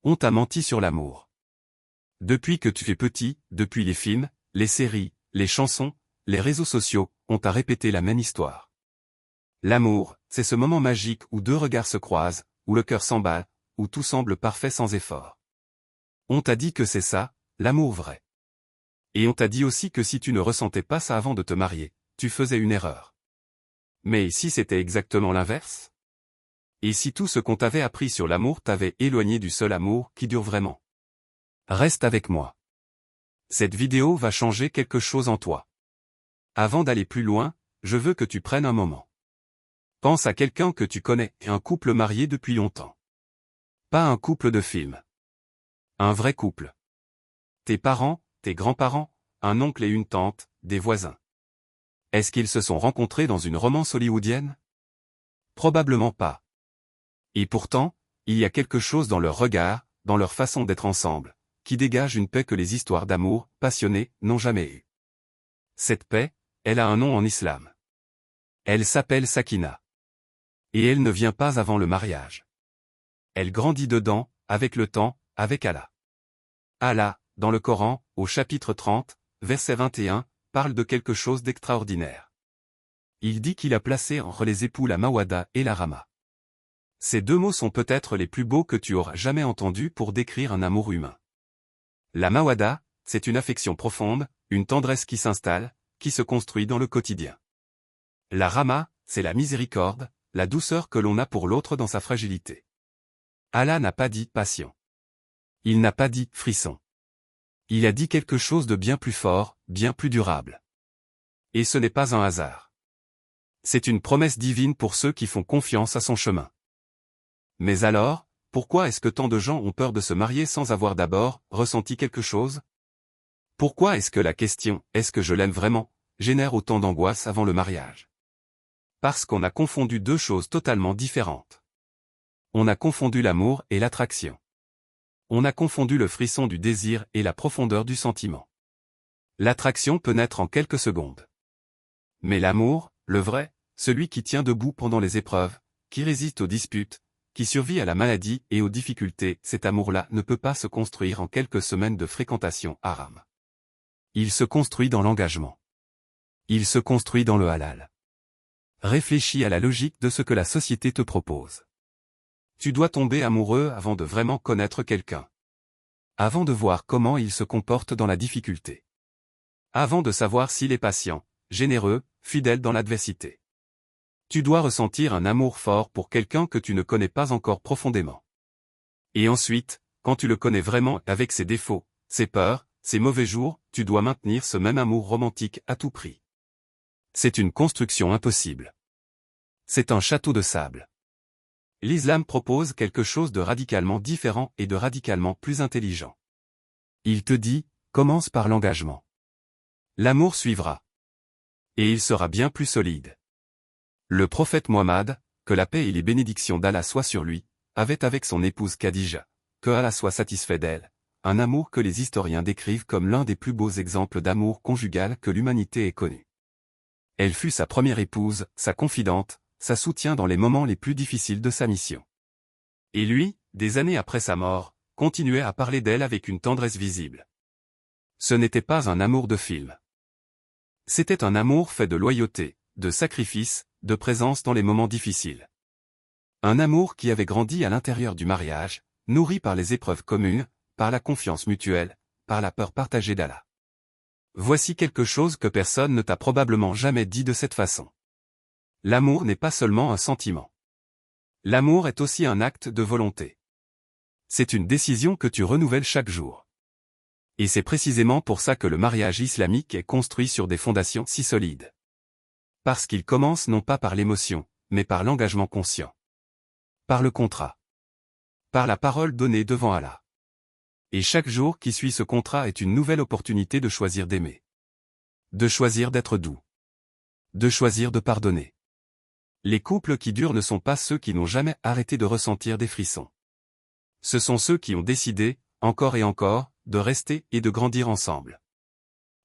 On t'a menti sur l'amour. Depuis que tu es petit, depuis les films, les séries, les chansons, les réseaux sociaux, on t'a répété la même histoire. L'amour, c'est ce moment magique où deux regards se croisent, où le cœur s'emballe, où tout semble parfait sans effort. On t'a dit que c'est ça, l'amour vrai. Et on t'a dit aussi que si tu ne ressentais pas ça avant de te marier, tu faisais une erreur. Mais si c'était exactement l'inverse? Et si tout ce qu'on t'avait appris sur l'amour t'avait éloigné du seul amour qui dure vraiment? Reste avec moi. Cette vidéo va changer quelque chose en toi. Avant d'aller plus loin, je veux que tu prennes un moment. Pense à quelqu'un que tu connais, un couple marié depuis longtemps. Pas un couple de film. Un vrai couple. Tes parents, tes grands-parents, un oncle et une tante, des voisins. Est-ce qu'ils se sont rencontrés dans une romance hollywoodienne? Probablement pas. Et pourtant, il y a quelque chose dans leur regard, dans leur façon d'être ensemble, qui dégage une paix que les histoires d'amour, passionnées, n'ont jamais eue. Cette paix, elle a un nom en islam. Elle s'appelle Sakina. Et elle ne vient pas avant le mariage. Elle grandit dedans, avec le temps, avec Allah. Allah, dans le Coran, au chapitre 30, verset 21, parle de quelque chose d'extraordinaire. Il dit qu'il a placé entre les époux la mawada et la rama. Ces deux mots sont peut-être les plus beaux que tu auras jamais entendus pour décrire un amour humain. La mawada, c'est une affection profonde, une tendresse qui s'installe, qui se construit dans le quotidien. La rama, c'est la miséricorde, la douceur que l'on a pour l'autre dans sa fragilité. Allah n'a pas dit passion. Il n'a pas dit frisson. Il a dit quelque chose de bien plus fort, bien plus durable. Et ce n'est pas un hasard. C'est une promesse divine pour ceux qui font confiance à son chemin. Mais alors, pourquoi est-ce que tant de gens ont peur de se marier sans avoir d'abord ressenti quelque chose? Pourquoi est-ce que la question « est-ce que je l'aime vraiment ?» génère autant d'angoisse avant le mariage? Parce qu'on a confondu deux choses totalement différentes. On a confondu l'amour et l'attraction. On a confondu le frisson du désir et la profondeur du sentiment. L'attraction peut naître en quelques secondes. Mais l'amour, le vrai, celui qui tient debout pendant les épreuves, qui résiste aux disputes, qui survit à la maladie et aux difficultés, cet amour-là ne peut pas se construire en quelques semaines de fréquentation haram. Il se construit dans l'engagement. Il se construit dans le halal. Réfléchis à la logique de ce que la société te propose. Tu dois tomber amoureux avant de vraiment connaître quelqu'un. Avant de voir comment il se comporte dans la difficulté. Avant de savoir s'il est patient, généreux, fidèle dans l'adversité. Tu dois ressentir un amour fort pour quelqu'un que tu ne connais pas encore profondément. Et ensuite, quand tu le connais vraiment avec ses défauts, ses peurs, ses mauvais jours, tu dois maintenir ce même amour romantique à tout prix. C'est une construction impossible. C'est un château de sable. L'islam propose quelque chose de radicalement différent et de radicalement plus intelligent. Il te dit, commence par l'engagement. L'amour suivra. Et il sera bien plus solide. Le prophète Mohammed, que la paix et les bénédictions d'Allah soient sur lui, avait avec son épouse Khadija, que Allah soit satisfait d'elle, un amour que les historiens décrivent comme l'un des plus beaux exemples d'amour conjugal que l'humanité ait connu. Elle fut sa première épouse, sa confidente, sa soutien dans les moments les plus difficiles de sa mission. Et lui, des années après sa mort, continuait à parler d'elle avec une tendresse visible. Ce n'était pas un amour de film. C'était un amour fait de loyauté, de sacrifice, de présence dans les moments difficiles. Un amour qui avait grandi à l'intérieur du mariage, nourri par les épreuves communes, par la confiance mutuelle, par la peur partagée d'Allah. Voici quelque chose que personne ne t'a probablement jamais dit de cette façon. L'amour n'est pas seulement un sentiment. L'amour est aussi un acte de volonté. C'est une décision que tu renouvelles chaque jour. Et c'est précisément pour ça que le mariage islamique est construit sur des fondations si solides. Parce qu'il commence non pas par l'émotion, mais par l'engagement conscient. Par le contrat. Par la parole donnée devant Allah. Et chaque jour qui suit ce contrat est une nouvelle opportunité de choisir d'aimer. De choisir d'être doux. De choisir de pardonner. Les couples qui durent ne sont pas ceux qui n'ont jamais arrêté de ressentir des frissons. Ce sont ceux qui ont décidé, encore et encore, de rester et de grandir ensemble.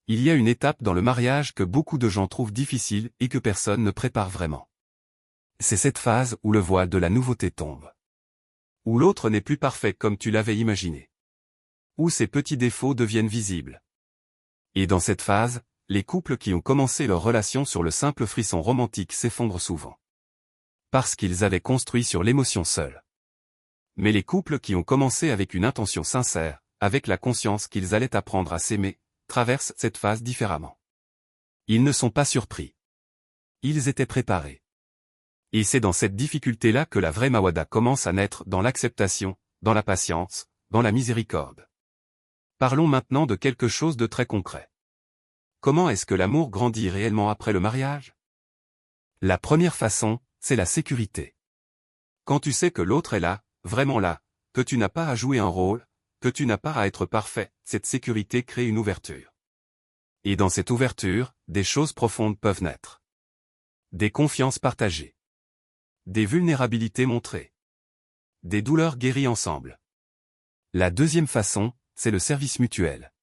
Il y a une étape dans le mariage que beaucoup de gens trouvent difficile et que personne ne prépare vraiment. C'est cette phase où le voile de la nouveauté tombe. Où l'autre n'est plus parfait comme tu l'avais imaginé. Où ses petits défauts deviennent visibles. Et dans cette phase, les couples qui ont commencé leur relation sur le simple frisson romantique s'effondrent souvent. Parce qu'ils avaient construit sur l'émotion seule. Mais les couples qui ont commencé avec une intention sincère, avec la conscience qu'ils allaient apprendre à s'aimer, traversent cette phase différemment. Ils ne sont pas surpris. Ils étaient préparés. Et c'est dans cette difficulté-là que la vraie Mawada commence à naître, dans l'acceptation, dans la patience, dans la miséricorde. Parlons maintenant de quelque chose de très concret. Comment est-ce que l'amour grandit réellement après le mariage? La première façon, c'est la sécurité. Quand tu sais que l'autre est là, vraiment là, que tu n'as pas à jouer un rôle, que tu n'as pas à être parfait, cette sécurité crée une ouverture. Et dans cette ouverture, des choses profondes peuvent naître. Des confiances partagées. Des vulnérabilités montrées. Des douleurs guéries ensemble. La deuxième façon, c'est le service mutuel.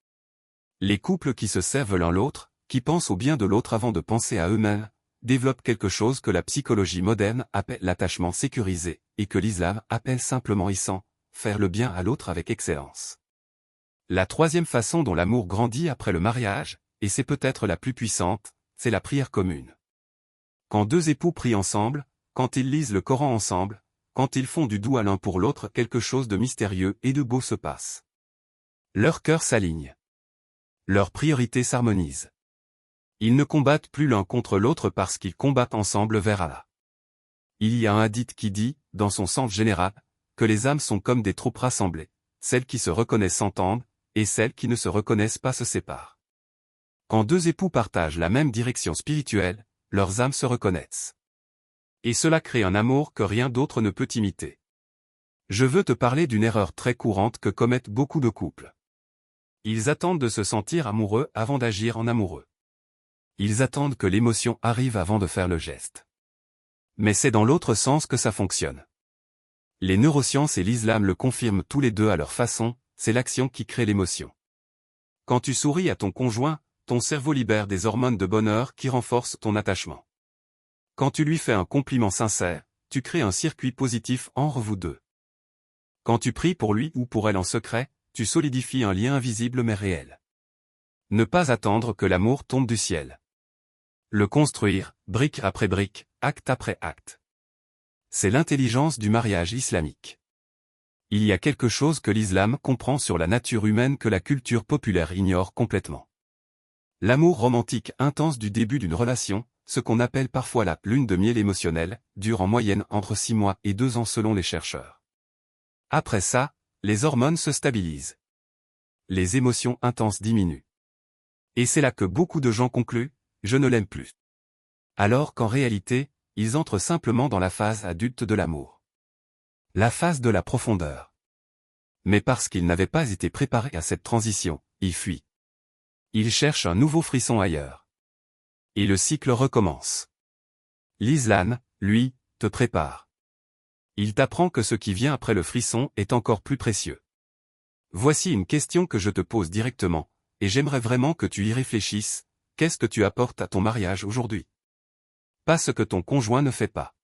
Les couples qui se servent l'un l'autre, qui pensent au bien de l'autre avant de penser à eux-mêmes, développent quelque chose que la psychologie moderne appelle l'attachement sécurisé, et que l'islam appelle simplement ihsan, faire le bien à l'autre avec excellence. La troisième façon dont l'amour grandit après le mariage, et c'est peut-être la plus puissante, c'est la prière commune. Quand deux époux prient ensemble, quand ils lisent le Coran ensemble, quand ils font du doux l'un pour l'autre, quelque chose de mystérieux et de beau se passe. Leurs cœurs s'alignent. Leurs priorités s'harmonisent. Ils ne combattent plus l'un contre l'autre parce qu'ils combattent ensemble vers Allah. Il y a un hadith qui dit, dans son sens général, que les âmes sont comme des troupes rassemblées, celles qui se reconnaissent s'entendent, et celles qui ne se reconnaissent pas se séparent. Quand deux époux partagent la même direction spirituelle, leurs âmes se reconnaissent. Et cela crée un amour que rien d'autre ne peut imiter. Je veux te parler d'une erreur très courante que commettent beaucoup de couples. Ils attendent de se sentir amoureux avant d'agir en amoureux. Ils attendent que l'émotion arrive avant de faire le geste. Mais c'est dans l'autre sens que ça fonctionne. Les neurosciences et l'islam le confirment tous les deux à leur façon, c'est l'action qui crée l'émotion. Quand tu souris à ton conjoint, ton cerveau libère des hormones de bonheur qui renforcent ton attachement. Quand tu lui fais un compliment sincère, tu crées un circuit positif entre vous deux. Quand tu pries pour lui ou pour elle en secret, tu solidifies un lien invisible mais réel. Ne pas attendre que l'amour tombe du ciel. Le construire, brique après brique, acte après acte. C'est l'intelligence du mariage islamique. Il y a quelque chose que l'islam comprend sur la nature humaine que la culture populaire ignore complètement. L'amour romantique intense du début d'une relation, ce qu'on appelle parfois la lune de miel émotionnelle, dure en moyenne entre 6 mois et 2 ans selon les chercheurs. Après ça, les hormones se stabilisent. Les émotions intenses diminuent. Et c'est là que beaucoup de gens concluent, je ne l'aime plus. Alors qu'en réalité, ils entrent simplement dans la phase adulte de l'amour. La phase de la profondeur. Mais parce qu'ils n'avaient pas été préparés à cette transition, ils fuient. Ils cherchent un nouveau frisson ailleurs. Et le cycle recommence. L'islam, lui, te prépare. Il t'apprend que ce qui vient après le frisson est encore plus précieux. Voici une question que je te pose directement, et j'aimerais vraiment que tu y réfléchisses, qu'est-ce que tu apportes à ton mariage aujourd'hui? Pas ce que ton conjoint ne fait pas.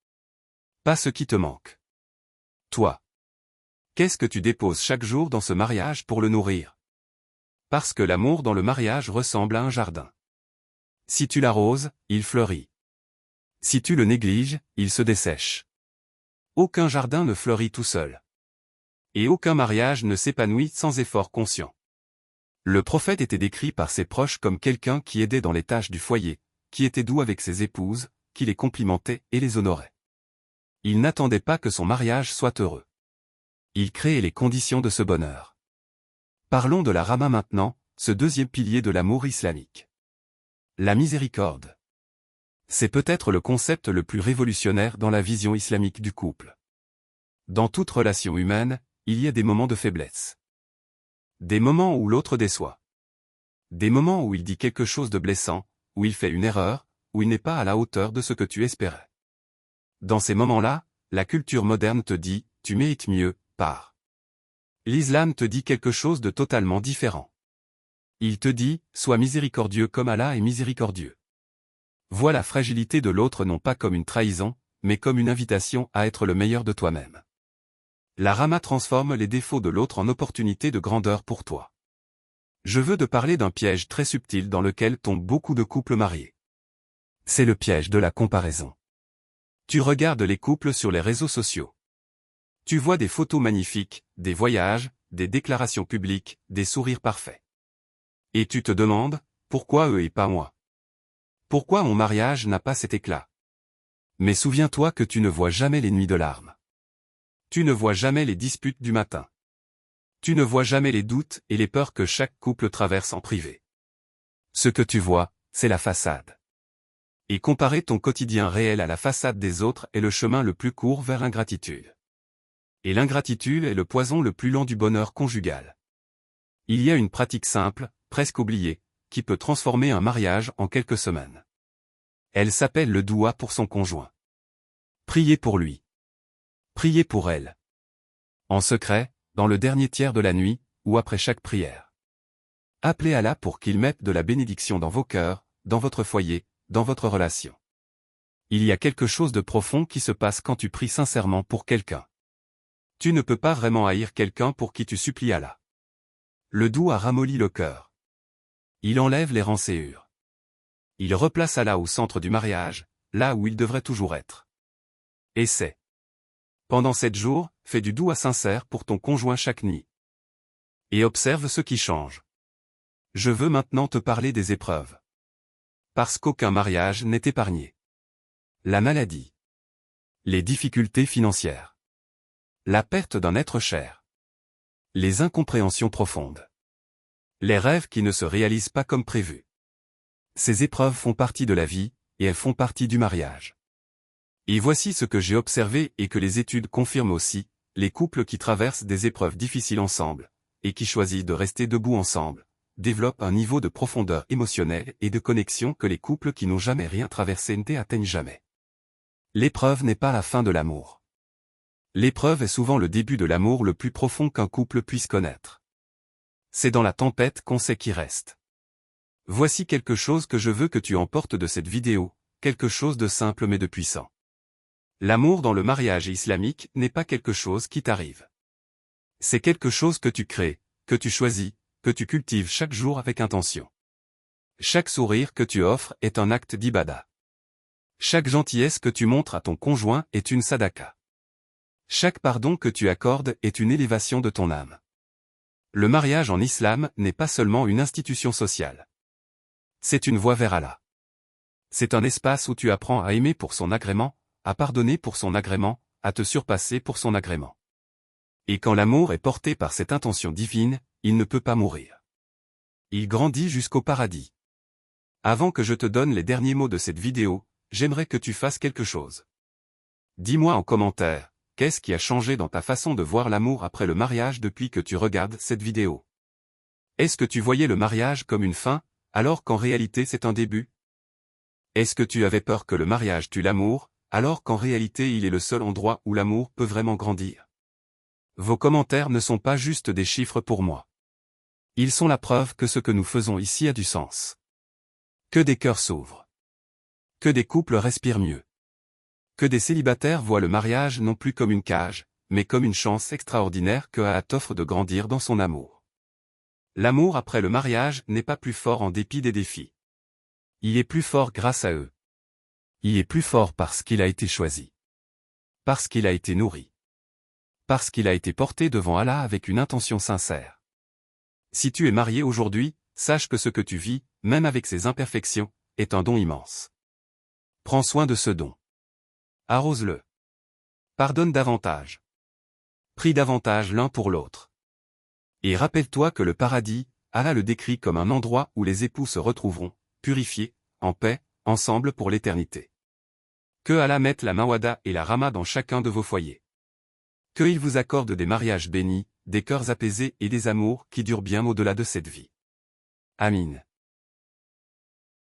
Pas ce qui te manque. Toi. Qu'est-ce que tu déposes chaque jour dans ce mariage pour le nourrir? Parce que l'amour dans le mariage ressemble à un jardin. Si tu l'arroses, il fleurit. Si tu le négliges, il se dessèche. Aucun jardin ne fleurit tout seul. Et aucun mariage ne s'épanouit sans effort conscient. Le prophète était décrit par ses proches comme quelqu'un qui aidait dans les tâches du foyer, qui était doux avec ses épouses, qui les complimentait et les honorait. Il n'attendait pas que son mariage soit heureux. Il créait les conditions de ce bonheur. Parlons de la Rahma maintenant, ce deuxième pilier de l'amour islamique. La miséricorde. C'est peut-être le concept le plus révolutionnaire dans la vision islamique du couple. Dans toute relation humaine, il y a des moments de faiblesse. Des moments où l'autre déçoit. Des moments où il dit quelque chose de blessant, où il fait une erreur, où il n'est pas à la hauteur de ce que tu espérais. Dans ces moments-là, la culture moderne te dit, tu mérites mieux, pars. L'islam te dit quelque chose de totalement différent. Il te dit, sois miséricordieux comme Allah est miséricordieux. Vois la fragilité de l'autre non pas comme une trahison, mais comme une invitation à être le meilleur de toi-même. La Rama transforme les défauts de l'autre en opportunités de grandeur pour toi. Je veux te parler d'un piège très subtil dans lequel tombent beaucoup de couples mariés. C'est le piège de la comparaison. Tu regardes les couples sur les réseaux sociaux. Tu vois des photos magnifiques, des voyages, des déclarations publiques, des sourires parfaits. Et tu te demandes, pourquoi eux et pas moi? Pourquoi mon mariage n'a pas cet éclat? Mais souviens-toi que tu ne vois jamais les nuits de larmes. Tu ne vois jamais les disputes du matin. Tu ne vois jamais les doutes et les peurs que chaque couple traverse en privé. Ce que tu vois, c'est la façade. Et comparer ton quotidien réel à la façade des autres est le chemin le plus court vers l'ingratitude. Et l'ingratitude est le poison le plus lent du bonheur conjugal. Il y a une pratique simple, presque oubliée, qui peut transformer un mariage en quelques semaines. Elle s'appelle le doua pour son conjoint. Priez pour lui. Priez pour elle. En secret, dans le dernier tiers de la nuit, ou après chaque prière. Appelez Allah pour qu'il mette de la bénédiction dans vos cœurs, dans votre foyer, dans votre relation. Il y a quelque chose de profond qui se passe quand tu pries sincèrement pour quelqu'un. Tu ne peux pas vraiment haïr quelqu'un pour qui tu supplies Allah. Le doua ramollit le cœur. Il enlève les rancœurs. Il replace Allah au centre du mariage, là où il devrait toujours être. Essaie. Pendant 7 jours, fais du doua sincère pour ton conjoint chaque nuit. Et observe ce qui change. Je veux maintenant te parler des épreuves. Parce qu'aucun mariage n'est épargné. La maladie. Les difficultés financières. La perte d'un être cher. Les incompréhensions profondes. Les rêves qui ne se réalisent pas comme prévu. Ces épreuves font partie de la vie, et elles font partie du mariage. Et voici ce que j'ai observé et que les études confirment aussi, les couples qui traversent des épreuves difficiles ensemble, et qui choisissent de rester debout ensemble, développent un niveau de profondeur émotionnelle et de connexion que les couples qui n'ont jamais rien traversé n'atteignent jamais. L'épreuve n'est pas la fin de l'amour. L'épreuve est souvent le début de l'amour le plus profond qu'un couple puisse connaître. C'est dans la tempête qu'on sait qui reste. Voici quelque chose que je veux que tu emportes de cette vidéo, quelque chose de simple mais de puissant. L'amour dans le mariage islamique n'est pas quelque chose qui t'arrive. C'est quelque chose que tu crées, que tu choisis, que tu cultives chaque jour avec intention. Chaque sourire que tu offres est un acte d'ibada. Chaque gentillesse que tu montres à ton conjoint est une sadaka. Chaque pardon que tu accordes est une élévation de ton âme. Le mariage en islam n'est pas seulement une institution sociale. C'est une voie vers Allah. C'est un espace où tu apprends à aimer pour son agrément, à pardonner pour son agrément, à te surpasser pour son agrément. Et quand l'amour est porté par cette intention divine, il ne peut pas mourir. Il grandit jusqu'au paradis. Avant que je te donne les derniers mots de cette vidéo, j'aimerais que tu fasses quelque chose. Dis-moi en commentaire, qu'est-ce qui a changé dans ta façon de voir l'amour après le mariage depuis que tu regardes cette vidéo? Est-ce que tu voyais le mariage comme une fin, alors qu'en réalité c'est un début? Est-ce que tu avais peur que le mariage tue l'amour, alors qu'en réalité il est le seul endroit où l'amour peut vraiment grandir? Vos commentaires ne sont pas juste des chiffres pour moi. Ils sont la preuve que ce que nous faisons ici a du sens. Que des cœurs s'ouvrent. Que des couples respirent mieux. Que des célibataires voient le mariage non plus comme une cage, mais comme une chance extraordinaire que Allah t'offre de grandir dans son amour. L'amour après le mariage n'est pas plus fort en dépit des défis. Il est plus fort grâce à eux. Il est plus fort parce qu'il a été choisi. Parce qu'il a été nourri. Parce qu'il a été porté devant Allah avec une intention sincère. Si tu es marié aujourd'hui, sache que ce que tu vis, même avec ses imperfections, est un don immense. Prends soin de ce don. Arrose-le. Pardonne davantage. Prie davantage l'un pour l'autre. Et rappelle-toi que le paradis, Allah le décrit comme un endroit où les époux se retrouveront, purifiés, en paix, ensemble pour l'éternité. Que Allah mette la mawada et la rama dans chacun de vos foyers. Qu'il vous accorde des mariages bénis, des cœurs apaisés et des amours qui durent bien au-delà de cette vie. Amin.